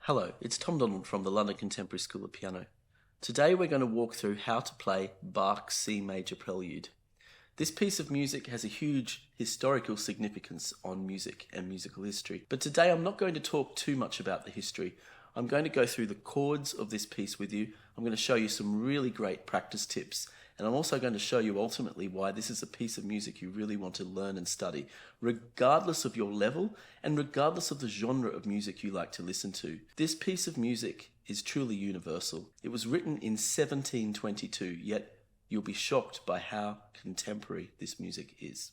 Hello, it's Tom Donald from the London Contemporary School of Piano. Today we're going to walk through how to play Bach's C Major Prelude. This piece of music has a huge historical significance on music and musical history, but today I'm not going to talk too much about the history. I'm going to go through the chords of this piece with you. I'm going to show you some really great practice tips, and I'm also going to show you ultimately why this is a piece of music you really want to learn and study, regardless of your level and regardless of the genre of music you like to listen to. This piece of music is truly universal. It was written in 1722, yet you'll be shocked by how contemporary this music is.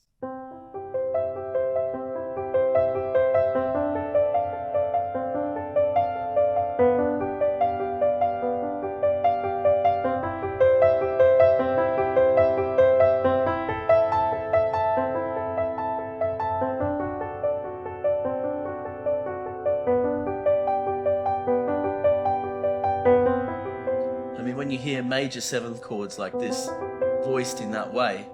When you hear major seventh chords like this, voiced in that way,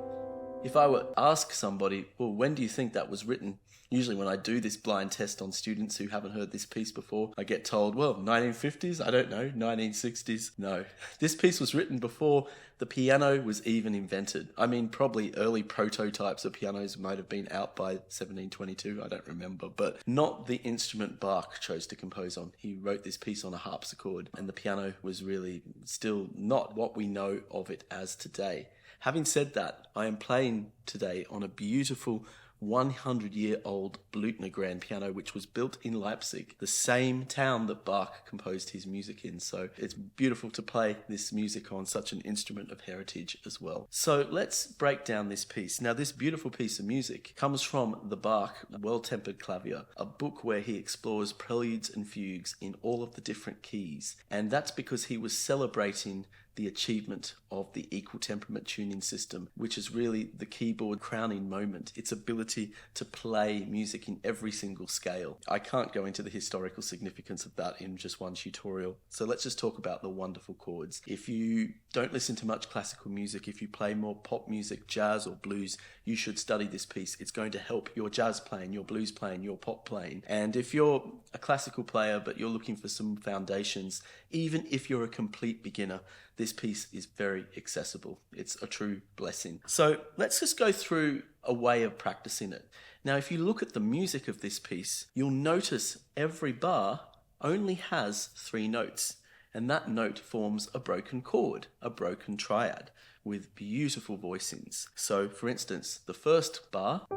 if I were to ask somebody, well, when do you think that was written? Usually when I do this blind test on students who haven't heard this piece before, I get told, well, 1950s? I don't know, 1960s? No. This piece was written before the piano was even invented. I mean, probably early prototypes of pianos might have been out by 1722, I don't remember, but not the instrument Bach chose to compose on. He wrote this piece on a harpsichord, and the piano was really still not what we know of it as today. Having said that, I am playing today on a beautiful 100-year-old Blüthner grand piano, which was built in Leipzig, the same town that Bach composed his music in. So it's beautiful to play this music on such an instrument of heritage as well. So let's break down this piece. Now, this beautiful piece of music comes from the Bach Well-Tempered Clavier, a book where he explores preludes and fugues in all of the different keys. And that's because he was celebrating the achievement of the equal temperament tuning system, which is really the keyboard crowning moment, its ability to play music in every single scale. I can't go into the historical significance of that in just one tutorial, so let's just talk about the wonderful chords. If you don't listen to much classical music, if you play more pop music, jazz or blues, you should study this piece. It's going to help your jazz playing, your blues playing, your pop playing. And if you're a classical player but you're looking for some foundations, even if you're a complete beginner, this piece is very accessible. It's a true blessing. So let's just go through a way of practicing it. Now, if you look at the music of this piece, you'll notice every bar only has 3 notes, and that note forms a broken chord, a broken triad, with beautiful voicings. So, for instance, the first bar,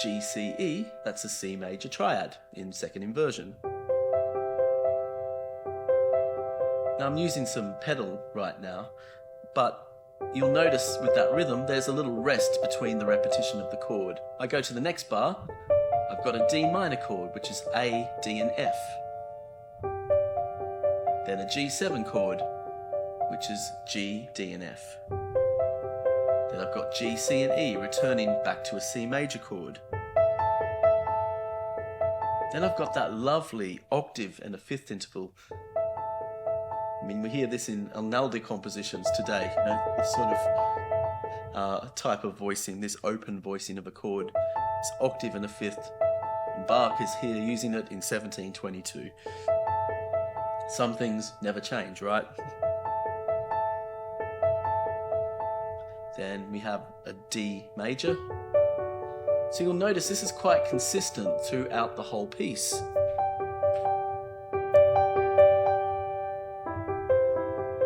G, C, E, that's a C major triad in second inversion. Now, I'm using some pedal right now, but you'll notice with that rhythm, there's a little rest between the repetition of the chord. I go to the next bar, I've got a D minor chord, which is A, D, and F. Then a G7 chord, which is G, D, and F. Then I've got G, C, and E, returning back to a C major chord. Then I've got that lovely octave and a fifth interval. I mean, we hear this in Alnaldi compositions today, you know, this sort of type of voicing, this open voicing of a chord. It's octave and a fifth. And Bach is here using it in 1722. Some things never change, right? Then we have a D major. So you'll notice this is quite consistent throughout the whole piece.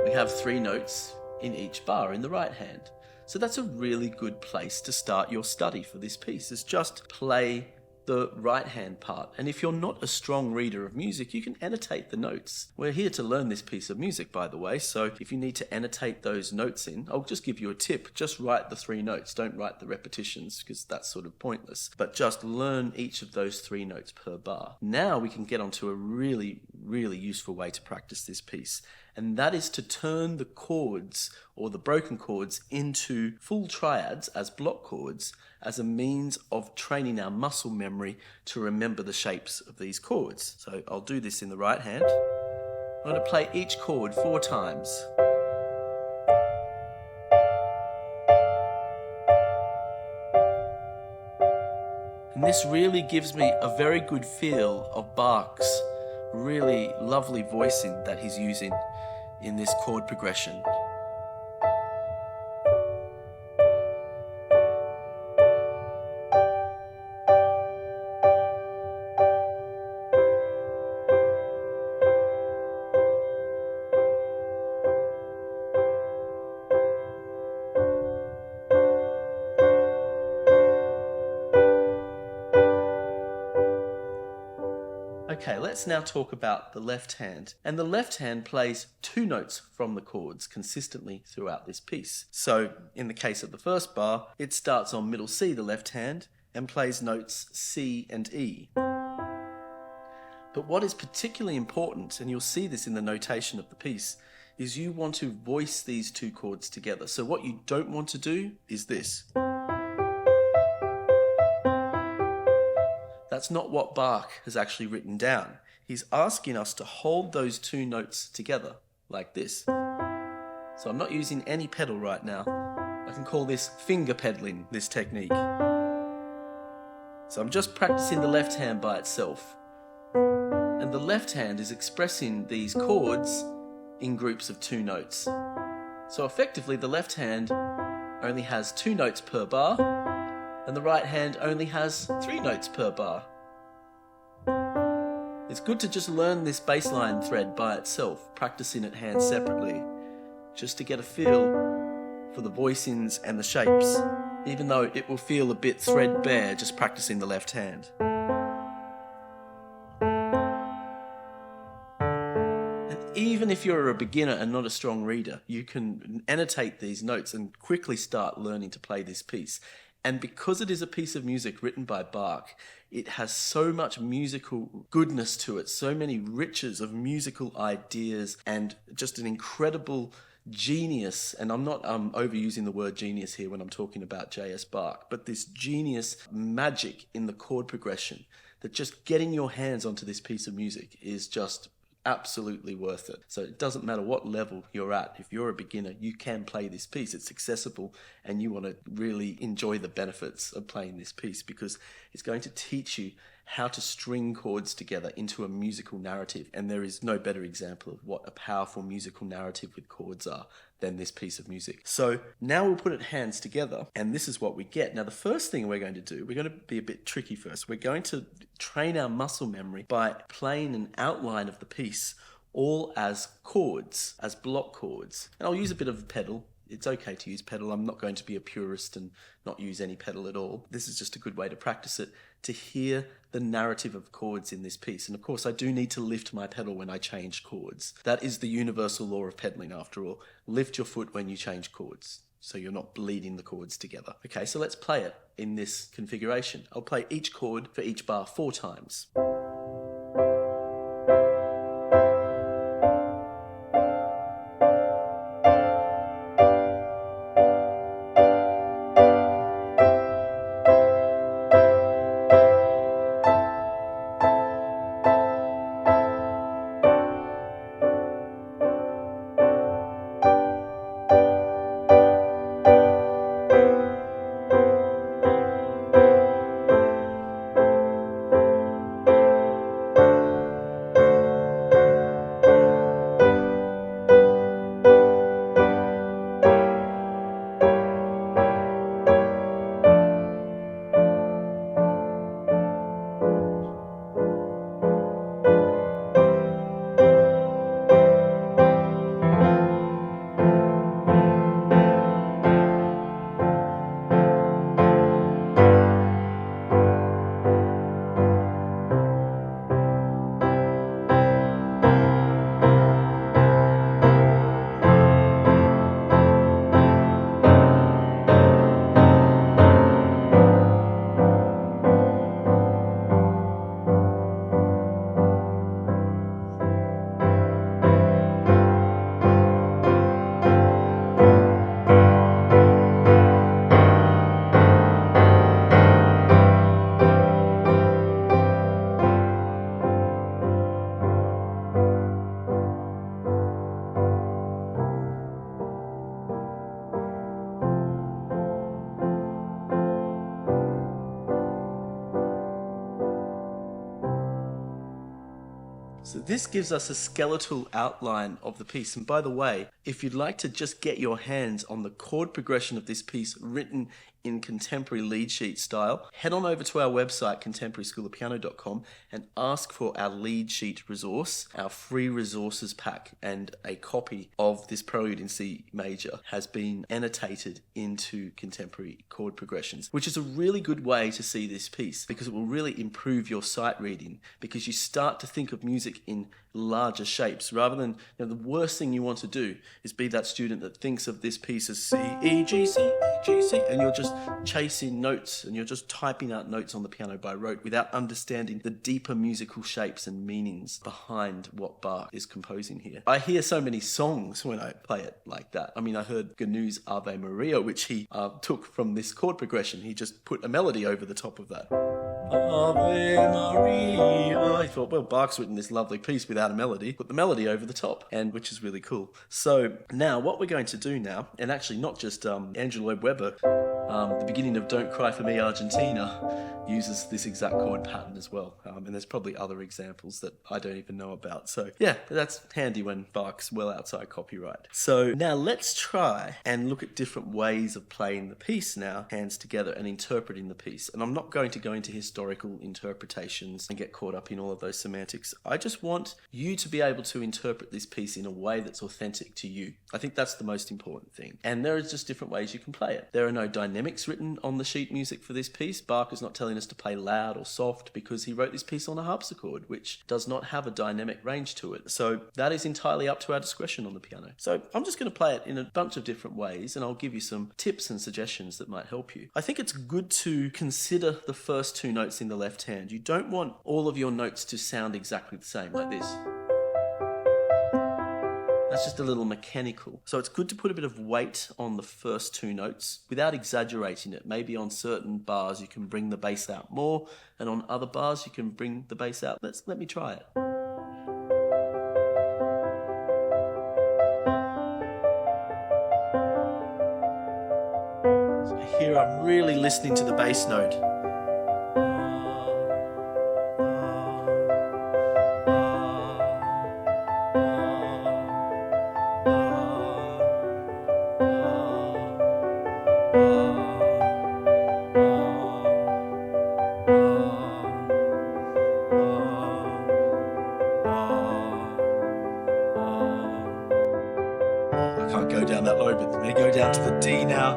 We have 3 notes in each bar in the right hand. So that's a really good place to start your study for this piece, is just play the right hand part. And if you're not a strong reader of music, you can annotate the notes. We're here to learn this piece of music, by the way, so if you need to annotate those notes in, I'll just give you a tip. Just write the 3 notes. Don't write the repetitions, because that's sort of pointless. But just learn each of those 3 notes per bar. Now we can get onto a really, really useful way to practice this piece, and that is to turn the chords, or the broken chords, into full triads as block chords, as a means of training our muscle memory to remember the shapes of these chords. So I'll do this in the right hand. I'm going to play each chord 4 times. And this really gives me a very good feel of Bach's really lovely voicing that he's using in this chord progression. Okay, let's now talk about the left hand. And the left hand plays two notes from the chords consistently throughout this piece. So in the case of the first bar, it starts on middle C, the left hand, and plays notes C and E. But what is particularly important, and you'll see this in the notation of the piece, is you want to voice these two chords together. So what you don't want to do is this. That's not what Bach has actually written down. He's asking us to hold those two notes together, like this. So I'm not using any pedal right now. I can call this finger pedaling, this technique. So I'm just practicing the left hand by itself. And the left hand is expressing these chords in groups of two notes. So effectively, the left hand only has two notes per bar, and the right hand only has three notes per bar. It's good to just learn this bass line thread by itself, practicing it hand separately, just to get a feel for the voicings and the shapes, even though it will feel a bit threadbare just practicing the left hand. And even if you're a beginner and not a strong reader, you can annotate these notes and quickly start learning to play this piece. And because it is a piece of music written by Bach, it has so much musical goodness to it, so many riches of musical ideas, and just an incredible genius. And I'm not overusing the word genius here when I'm talking about J.S. Bach, but this genius magic in the chord progression, that just getting your hands onto this piece of music is just absolutely worth it. So it doesn't matter what level you're at. If you're a beginner, you can play this piece. It's accessible, and you want to really enjoy the benefits of playing this piece, because it's going to teach you how to string chords together into a musical narrative. And there is no better example of what a powerful musical narrative with chords are than this piece of music. So now we'll put it hands together, and this is what we get. Now the first thing we're going to do, we're going to be a bit tricky first. We're going to train our muscle memory by playing an outline of the piece all as chords, as block chords. And I'll use a bit of pedal. It's okay to use pedal. I'm not going to be a purist and not use any pedal at all. This is just a good way to practice it, to hear the narrative of chords in this piece. And of course, I do need to lift my pedal when I change chords. That is the universal law of pedaling after all. Lift your foot when you change chords, so you're not bleeding the chords together. Okay, so let's play it in this configuration. I'll play each chord for each bar 4 times. So this gives us a skeletal outline of the piece. And by the way, if you'd like to just get your hands on the chord progression of this piece written in contemporary lead sheet style, head on over to our website, contemporaryschoolofpiano.com, and ask for our lead sheet resource. Our free resources pack and a copy of this prelude in C major has been annotated into contemporary chord progressions, which is a really good way to see this piece because it will really improve your sight reading, because you start to think of music in larger shapes rather than, the worst thing you want to do is be that student that thinks of this piece as C, E, G, C, E, G, C, and you're just chasing notes and you're just typing out notes on the piano by rote without understanding the deeper musical shapes and meanings behind what Bach is composing here. I hear so many songs when I play it like that. I mean, I heard Gnu's Ave Maria, which he took from this chord progression. He just put a melody over the top of that. Ave Maria. I thought, well, Bach's written this lovely piece without a melody, put the melody over the top, and which is really cool. So now what we're going to do now, and actually not just Andrew Lloyd Webber, the beginning of Don't Cry For Me Argentina uses this exact chord pattern as well. And there's probably other examples that I don't even know about. So yeah, that's handy when Bach's well outside copyright. So now let's try and look at different ways of playing the piece now, hands together, and interpreting the piece. And I'm not going to go into historical interpretations and get caught up in all of those semantics. I just want you to be able to interpret this piece in a way that's authentic to you. I think that's the most important thing. And there are just different ways you can play it. There are no dynamics written on the sheet music for this piece. Bach is not telling us to play loud or soft because he wrote this piece on a harpsichord, which does not have a dynamic range to it. So that is entirely up to our discretion on the piano. So I'm just going to play it in a bunch of different ways, and I'll give you some tips and suggestions that might help you. I think it's good to consider the first two notes in the left hand. You don't want all of your notes to sound exactly the same, like this. That's just a little mechanical. So it's good to put a bit of weight on the first two notes without exaggerating it. Maybe on certain bars you can bring the bass out more, and on other bars you can bring the bass out. Let me try it. So here I'm really listening to the bass note. I can't go down that low, but let me go down to the D now.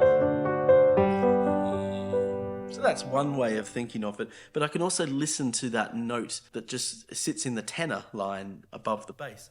So that's one way of thinking of it, but I can also listen to that note that just sits in the tenor line above the bass.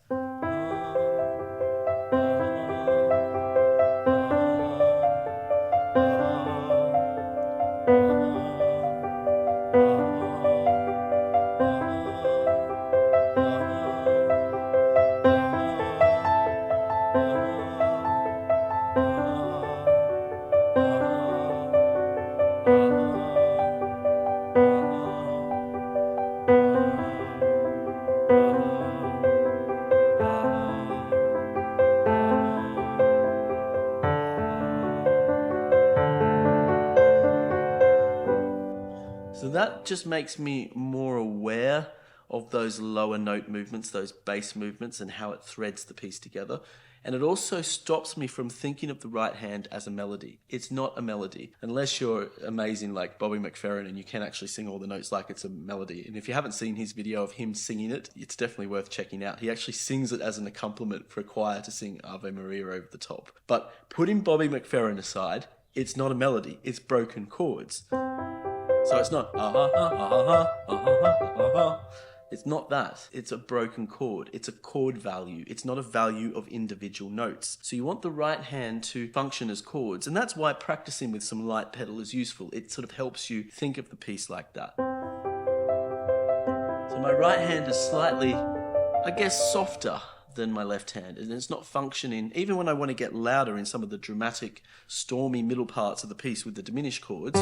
So that just makes me more aware of those lower note movements, those bass movements, and how it threads the piece together. And it also stops me from thinking of the right hand as a melody. It's not a melody, unless you're amazing like Bobby McFerrin and you can actually sing all the notes like it's a melody. And if you haven't seen his video of him singing it, it's definitely worth checking out. He actually sings it as an accompaniment for a choir to sing Ave Maria over the top. But putting Bobby McFerrin aside, it's not a melody, it's broken chords. So it's not It's not that. It's a broken chord. It's a chord value. It's not a value of individual notes. So you want the right hand to function as chords, and that's why practicing with some light pedal is useful. It sort of helps you think of the piece like that. So my right hand is slightly, I guess, softer than my left hand, and it's not functioning even when I want to get louder in some of the dramatic, stormy middle parts of the piece with the diminished chords.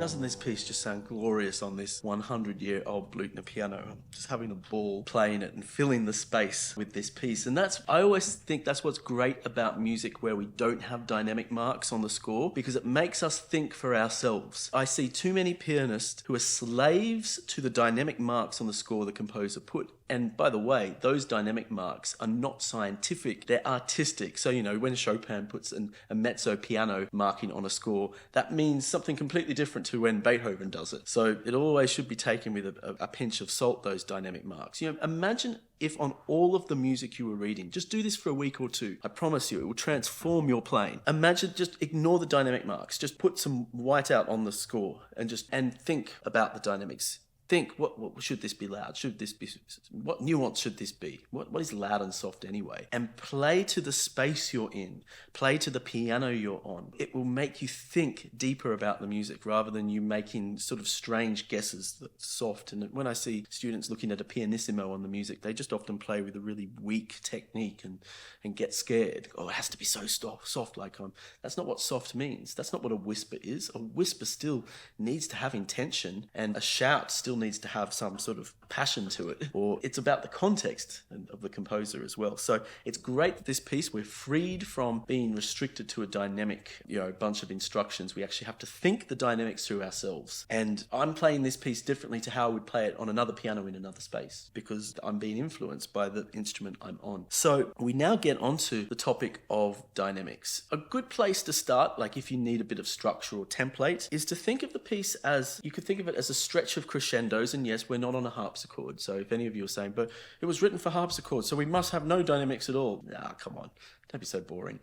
Doesn't this piece just sound glorious on this 100-year-old Blüthner piano? I'm just having a ball playing it and filling the space with this piece. And I always think that's what's great about music where we don't have dynamic marks on the score, because it makes us think for ourselves. I see too many pianists who are slaves to the dynamic marks on the score the composer put. And by the way, those dynamic marks are not scientific, they're artistic. So, when Chopin puts a mezzo piano marking on a score, that means something completely different to when Beethoven does it. So it always should be taken with a pinch of salt, those dynamic marks. Imagine if on all of the music you were reading, just do this for a week or two. I promise you, it will transform your playing. Imagine, just ignore the dynamic marks. Just put some white out on the score and think about the dynamics. Think, what should this be loud? Should this be, what nuance should this be? What is loud and soft anyway? And play to the space you're in. Play to the piano you're on. It will make you think deeper about the music rather than you making sort of strange guesses that's soft. And when I see students looking at a pianissimo on the music, they just often play with a really weak technique and get scared. Oh, it has to be so soft like I'm. That's not what soft means. That's not what a whisper is. A whisper still needs to have intention, and a shout still needs to have some sort of passion to it, or it's about the context of the composer as well. So it's great that this piece, we're freed from being restricted to a dynamic, bunch of instructions. We actually have to think the dynamics through ourselves. And I'm playing this piece differently to how I would play it on another piano in another space, because I'm being influenced by the instrument I'm on. So we now get onto the topic of dynamics. A good place to start, like if you need a bit of structure or template, is to think of the piece as, you could think of it as a stretch of crescendos. And yes, we're not on a harpsichord. So if any of you are saying, but it was written for harpsichord, so we must have no dynamics at all. Ah, come on. Don't be so boring.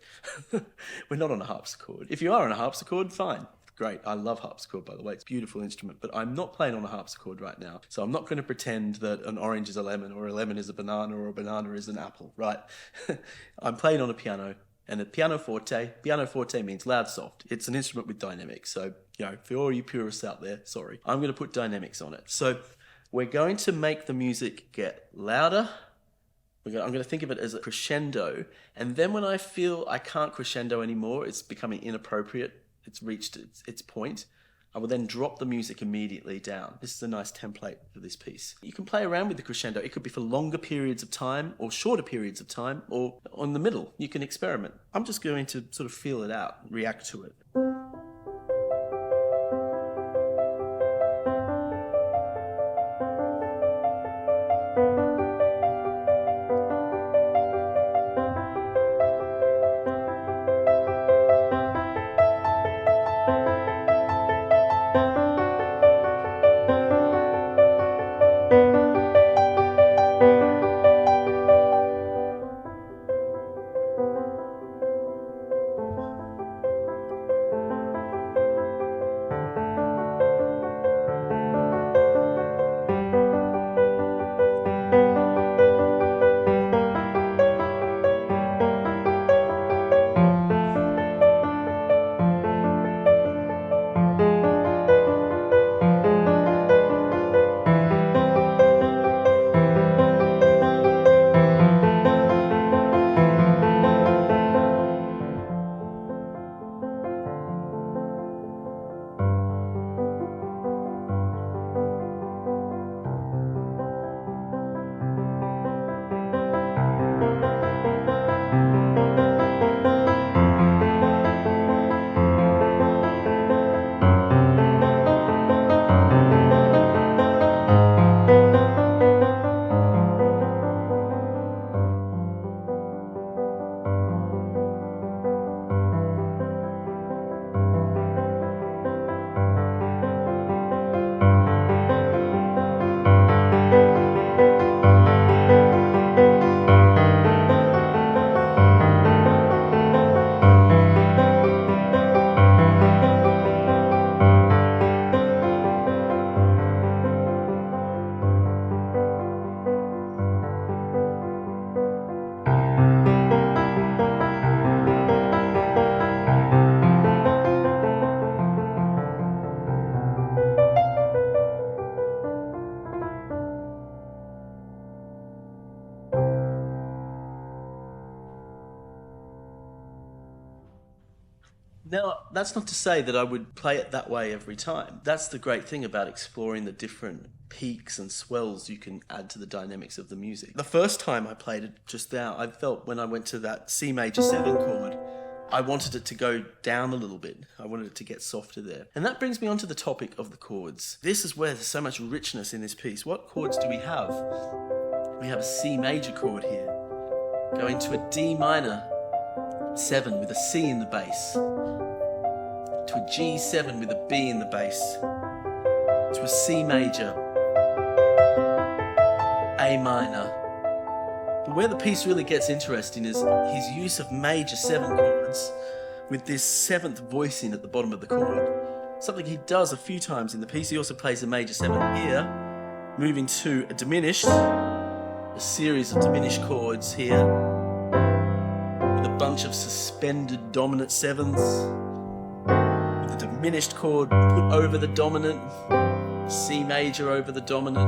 We're not on a harpsichord. If you are on a harpsichord, fine. Great. I love harpsichord, by the way. It's a beautiful instrument, but I'm not playing on a harpsichord right now. So I'm not going to pretend that an orange is a lemon, or a lemon is a banana, or a banana is an apple, right? I'm playing on a piano. And a piano forte means loud, soft. It's an instrument with dynamics. So, for all you purists out there, sorry. I'm going to put dynamics on it. So we're going to make the music get louder. I'm going to think of it as a crescendo. And then when I feel I can't crescendo anymore, it's becoming inappropriate, it's reached its point, I will then drop the music immediately down. This is a nice template for this piece. You can play around with the crescendo. It could be for longer periods of time or shorter periods of time, or on the middle. You can experiment. I'm just going to sort of feel it out, react to it. Now, that's not to say that I would play it that way every time. That's the great thing about exploring the different peaks and swells you can add to the dynamics of the music. The first time I played it just now, I felt when I went to that C major 7 chord, I wanted it to go down a little bit. I wanted it to get softer there. And that brings me on to the topic of the chords. This is where there's so much richness in this piece. What chords do we have? We have a C major chord here, going to a D minor 7 with a C in the bass, to a G7 with a B in the bass, to a C major, A minor. But where the piece really gets interesting is his use of major 7 chords with this 7th voicing at the bottom of the chord. Something he does a few times in the piece. He also plays a major 7 here, moving to a diminished, a series of diminished chords here, with a bunch of suspended dominant 7ths, with a diminished chord put over the dominant, C major over the dominant,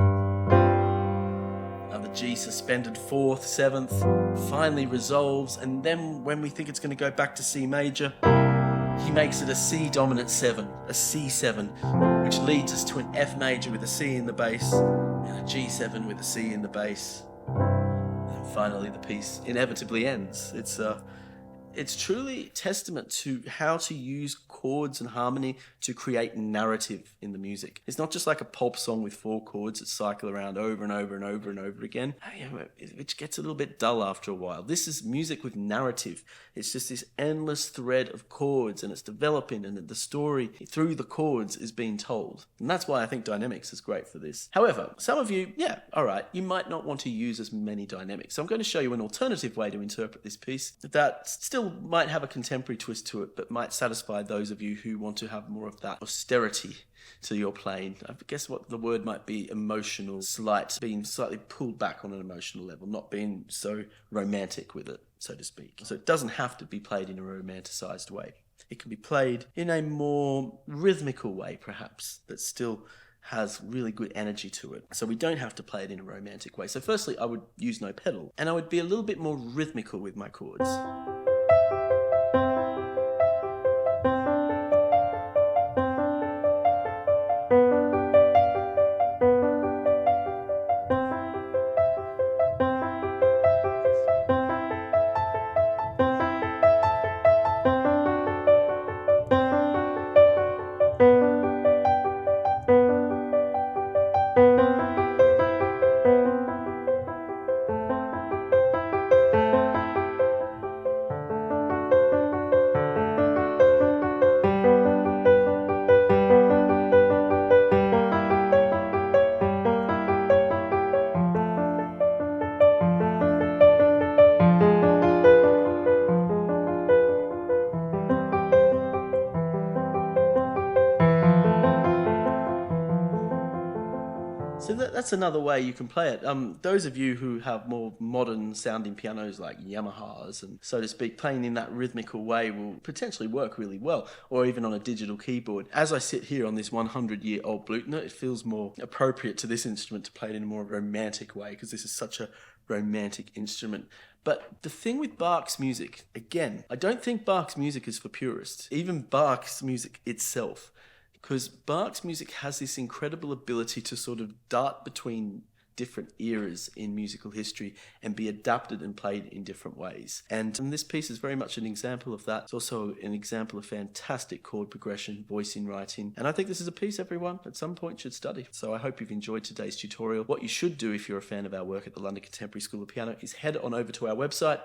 another G suspended 4th, 7th, finally resolves, and then when we think it's going to go back to C major, he makes it a C dominant 7, a C7, which leads us to an F major with a C in the bass, and a G7 with a C in the bass. And finally the piece inevitably ends. It's truly testament to how to use chords and harmony to create narrative in the music. It's not just like a pop song with 4 chords that cycle around over and over and over and over again, which gets a little bit dull after a while. This is music with narrative. It's just this endless thread of chords, and it's developing, and the story through the chords is being told. And that's why I think dynamics is great for this. However, some of you, you might not want to use as many dynamics. So I'm going to show you an alternative way to interpret this piece that still might have a contemporary twist to it, but might satisfy those of you who want to have more of that austerity to your playing. I guess what the word might be, emotional, being slightly pulled back on an emotional level, not being so romantic with it, so to speak. So it doesn't have to be played in a romanticized way. It can be played in a more rhythmical way, perhaps, that still has really good energy to it. So we don't have to play it in a romantic way. So firstly, I would use no pedal, and I would be a little bit more rhythmical with my chords. So that's another way you can play it. Those of you who have more modern sounding pianos like Yamahas and so to speak, playing in that rhythmical way will potentially work really well, or even on a digital keyboard. As I sit here on this 100-year-old Blüthner, it feels more appropriate to this instrument to play it in a more romantic way, because this is such a romantic instrument. But the thing with Bach's music, again, I don't think Bach's music is for purists, even Bach's music itself. Because Bach's music has this incredible ability to sort of dart between different eras in musical history and be adapted and played in different ways. And this piece is very much an example of that. It's also an example of fantastic chord progression, voicing, writing. And I think this is a piece everyone at some point should study. So I hope you've enjoyed today's tutorial. What you should do if you're a fan of our work at the London Contemporary School of Piano is head on over to our website,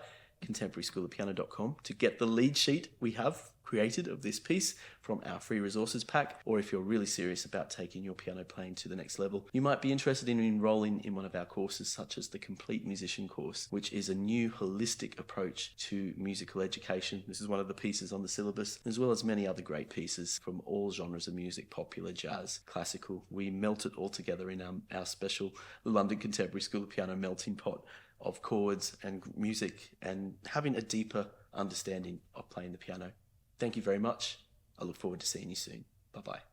contemporaryschoolofpiano.com, to get the lead sheet we have created of this piece from our free resources pack. Or if you're really serious about taking your piano playing to the next level, you might be interested in enrolling in one of our courses, such as the Complete Musician course, which is a new holistic approach to musical education. This is one of the pieces on the syllabus, as well as many other great pieces from all genres of music, popular, jazz, classical. We melt it all together in our special London Contemporary School of Piano melting pot of chords and music, and having a deeper understanding of playing the piano. Thank you very much. I look forward to seeing you soon. Bye-bye.